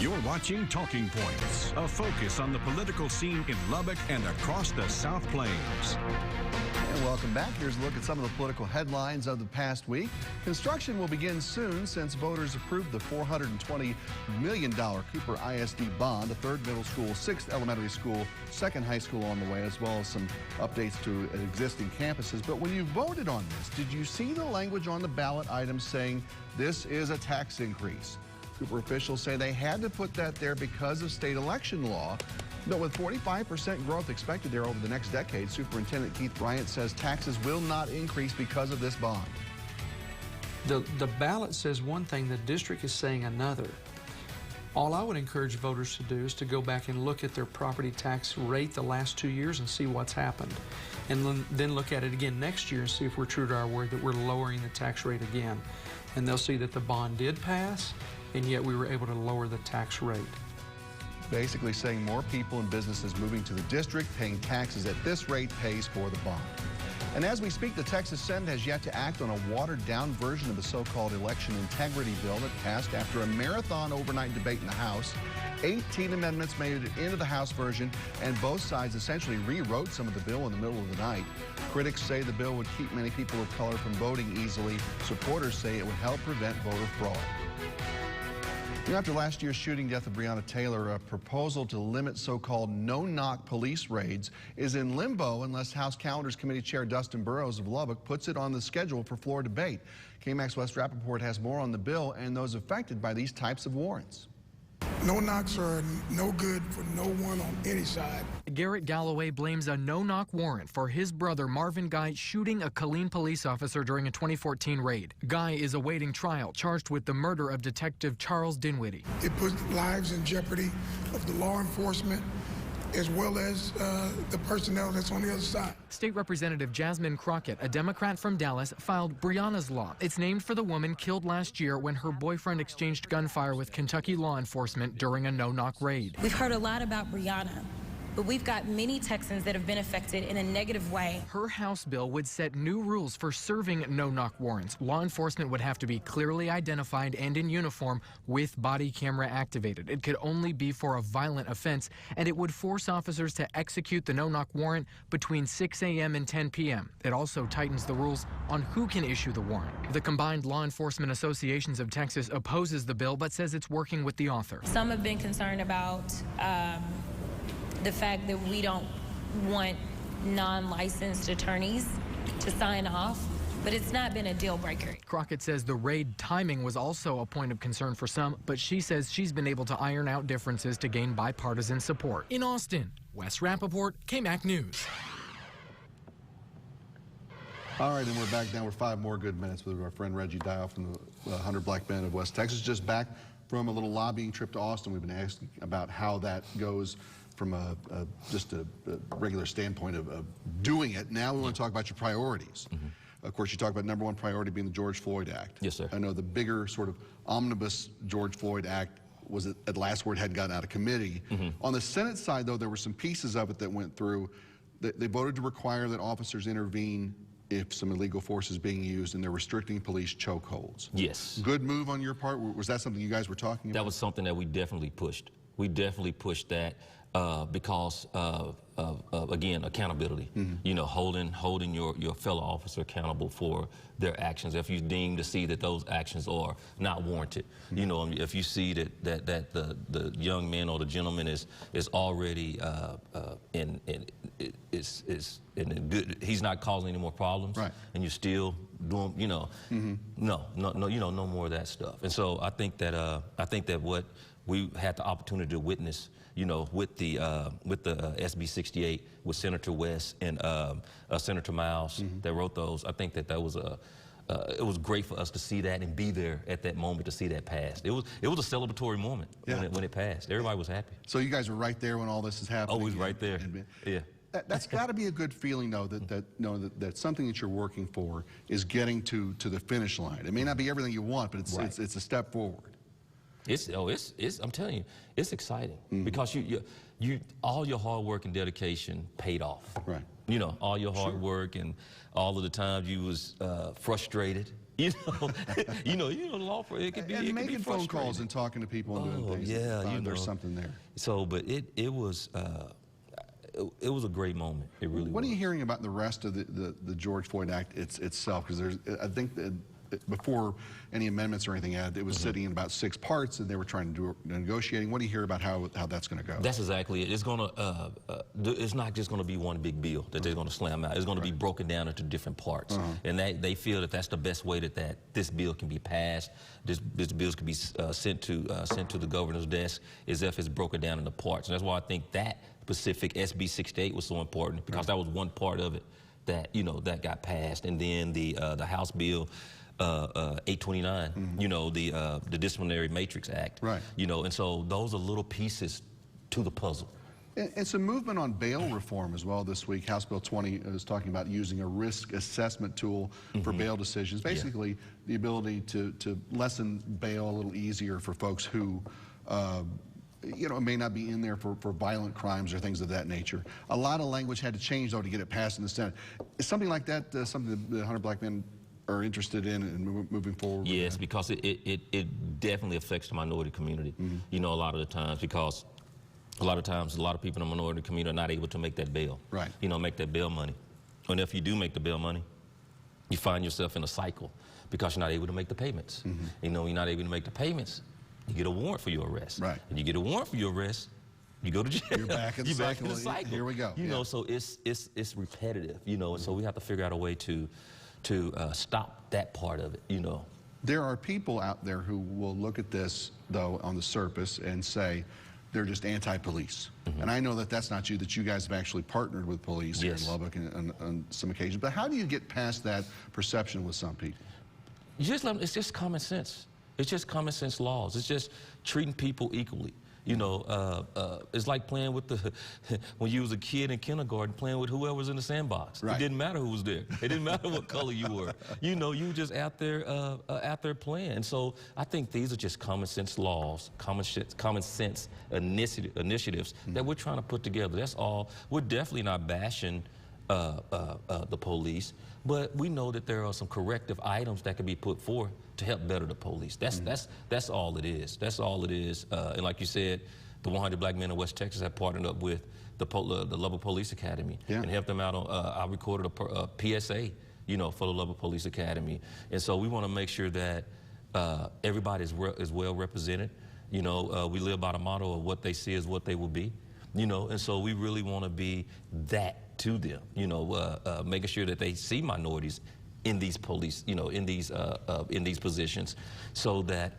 You're watching Talking Points, a focus on the political scene in Lubbock and across the South Plains. And welcome back. Here's a look at some of the political headlines of the past week. Construction will begin soon since voters approved the $420 million Cooper ISD bond, a third middle school, sixth elementary school, second high school on the way, as well as some updates to existing campuses. But when you voted on this, did you see the language on the ballot items saying this is a tax increase? Cooper officials say they had to put that there because of state election law. But with 45% growth expected there over the next decade, Superintendent Keith Bryant says taxes will not increase because of this bond. The ballot says one thing, the district is saying another. All I would encourage voters to do is to go back and look at their property tax rate the last 2 years and see what's happened. And then look at it again next year and see if we're true to our word that we're lowering the tax rate again. And they'll see that the bond did pass, and yet we were able to lower the tax rate. Basically saying more people and businesses moving to the district paying taxes at this rate pays for the bond. And as we speak, the Texas Senate has yet to act on a watered-down version of the so-called election integrity bill that passed after a marathon overnight debate in the House. 18 amendments made it into the House version, and both sides essentially rewrote some of the bill in the middle of the night. Critics say the bill would keep many people of color from voting easily. Supporters say it would help prevent voter fraud. After last year's shooting death of Breonna Taylor, a proposal to limit so-called no-knock police raids is in limbo unless House Calendars Committee Chair Dustin Burrows of Lubbock puts it on the schedule for floor debate. KAMC West Rappaport has more on the bill and those affected by these types of warrants. No knocks are no good for no one on any side. Garrett Galloway blames a no-knock warrant for his brother Marvin Guy shooting a Killeen police officer during a 2014 raid. Guy is awaiting trial, charged with the murder of Detective Charles Dinwiddie. It puts lives in jeopardy of the law enforcement as well as the personnel that's on the other side. State Representative Jasmine Crockett, a Democrat from Dallas, filed Breonna's Law. It's named for the woman killed last year when her boyfriend exchanged gunfire with Kentucky law enforcement during a no-knock raid. We've heard a lot about Breonna, but we've got many Texans that have been affected in a negative way. Her House bill would set new rules for serving no-knock warrants. Law enforcement would have to be clearly identified and in uniform with body camera activated. It could only be for a violent offense, and it would force officers to execute the no-knock warrant between 6 a.m. and 10 p.m. It also tightens the rules on who can issue the warrant. The Combined Law Enforcement Associations of Texas opposes the bill, but says it's working with the author. Some have been concerned about the fact that we don't want non-licensed attorneys to sign off, but it's not been a deal breaker. Crockett says the raid timing was also a point of concern for some, but she says she's been able to iron out differences to gain bipartisan support. In Austin, Wes Rappaport, KAMC News. All right, and we're back now with 5 more good minutes with our friend Reggie Dial from the 100 Black Men of West Texas. Just back from a little lobbying trip to Austin. We've been asking about how that goes from just a regular standpoint of doing it. Now we want to talk about your priorities. Of course, you talk about #1 priority being the George Floyd Act. Yes, sir. I know the bigger sort of omnibus George Floyd Act was at last word had gotten out of committee. On the Senate side, though, there were some pieces of it that went through. They voted to require that officers intervene if some illegal force is being used, and they're restricting police chokeholds. Yes. Good move on your part. Was that something you guys were talking about? That was something that we definitely pushed. We definitely pushed that because of again, accountability. You know, holding your fellow officer accountable for their actions. If you deem to see that those actions are not warranted, you know, if you see that the young man or the gentleman is already in good, he's not causing any more problems, right, and you're still doing, you know, no, you know, no more of that stuff. And so I think that what we had the opportunity to witness, you know, with the SB 68, with Senator West and Senator Miles that wrote those. I think that was it was great for us to see that and be there at that moment to see that pass. It was a celebratory moment when it passed. Everybody was happy. So you guys were right there when all this is happening. Always right there. Yeah. That's got to be a good feeling, though, that something that you're working for is getting to the finish line. It may not be everything you want, but it's a step forward. I'm telling you, it's exciting because all your hard work and dedication paid off. Right. You know, all your hard work and all of the times you was frustrated, You know, law for it could be. And making phone calls and talking to people and doing things. Yeah, there's something there. So, but it was a great moment. It really was. What are you hearing about the rest of the George Floyd Act itself? Because I think that before any amendments or anything added, it was sitting in about 6 parts, and they were trying to do negotiating. What do you hear about how that's going to go? That's exactly it. It's going to. It's not just going to be one big bill that they're going to slam out. It's going to be broken down into different parts, and they feel that that's the best way that this bill can be passed. This bill can be sent to the governor's desk, is if it's broken down into parts. And that's why I think that specific SB 68 was so important, because that was one part of it that that got passed, and then the House bill 829, the Disciplinary Matrix Act, and so those are little pieces to the puzzle. And some movement on bail reform as well this week. House Bill 20 is talking about using a risk assessment tool for bail decisions. Basically, the ability to lessen bail a little easier for folks who may not be in there for violent crimes or things of that nature. A lot of language had to change, though, to get it passed in the Senate. Is something like that something that the 100 Black men are interested in and moving forward? Yes, because it definitely affects the minority community, a lot of the times, because a lot of times a lot of people in the minority community are not able to make that bail, make that bail money. And if you do make the bail money, you find yourself in a cycle because you're not able to make the payments. You're not able to make the payments, you get a warrant for your arrest. And you get a warrant for your arrest, you go to jail. You're back in the cycle. Here we go. So it's repetitive, and so we have to figure out a way to stop that part of it, There are people out there who will look at this, though, on the surface and say they're just anti-police. And I know that that's not you, that you guys have actually partnered with police here in Lubbock on some occasions. But how do you get past that perception with some people? It's just common sense. It's just common sense laws. It's just treating people equally. It's like playing with when you was a kid in kindergarten, playing with whoever was in the sandbox. It didn't matter who was there. It didn't matter what color you were. You were just out there playing. So I think these are just common sense laws, common sense initiatives that we're trying to put together. That's all. We're definitely not bashing the police, but we know that there are some corrective items that can be put forth to help better the police. That's all it is. That's all it is. And like you said, the 100 Black men in West Texas have partnered up with the Lubbock Police Academy and helped them out on. I recorded a PSA, for the Lubbock Police Academy, and so we want to make sure that everybody is well represented. We live by the motto of what they see is what they will be. And so we really want to be that to them, making sure that they see minorities in these police, in these positions, so that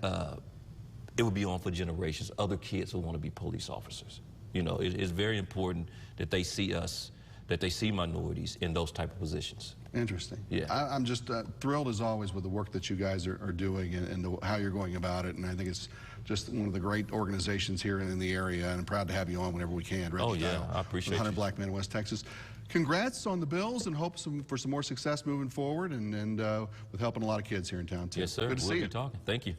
it will be on for generations. Other kids will want to be police officers. It's very important that they see us, that they see minorities in those type of positions. Interesting. Yeah. I'm just thrilled as always with the work that you guys are doing and how you're going about it. And I think it's just one of the great organizations here in the area, and I'm proud to have you on whenever we can. Oh yeah, I appreciate it. 100 Black men in West Texas. Congrats on the bills, and hope for some more success moving forward, and with helping a lot of kids here in town too. Yes, sir. Good to see you. Talking. Thank you.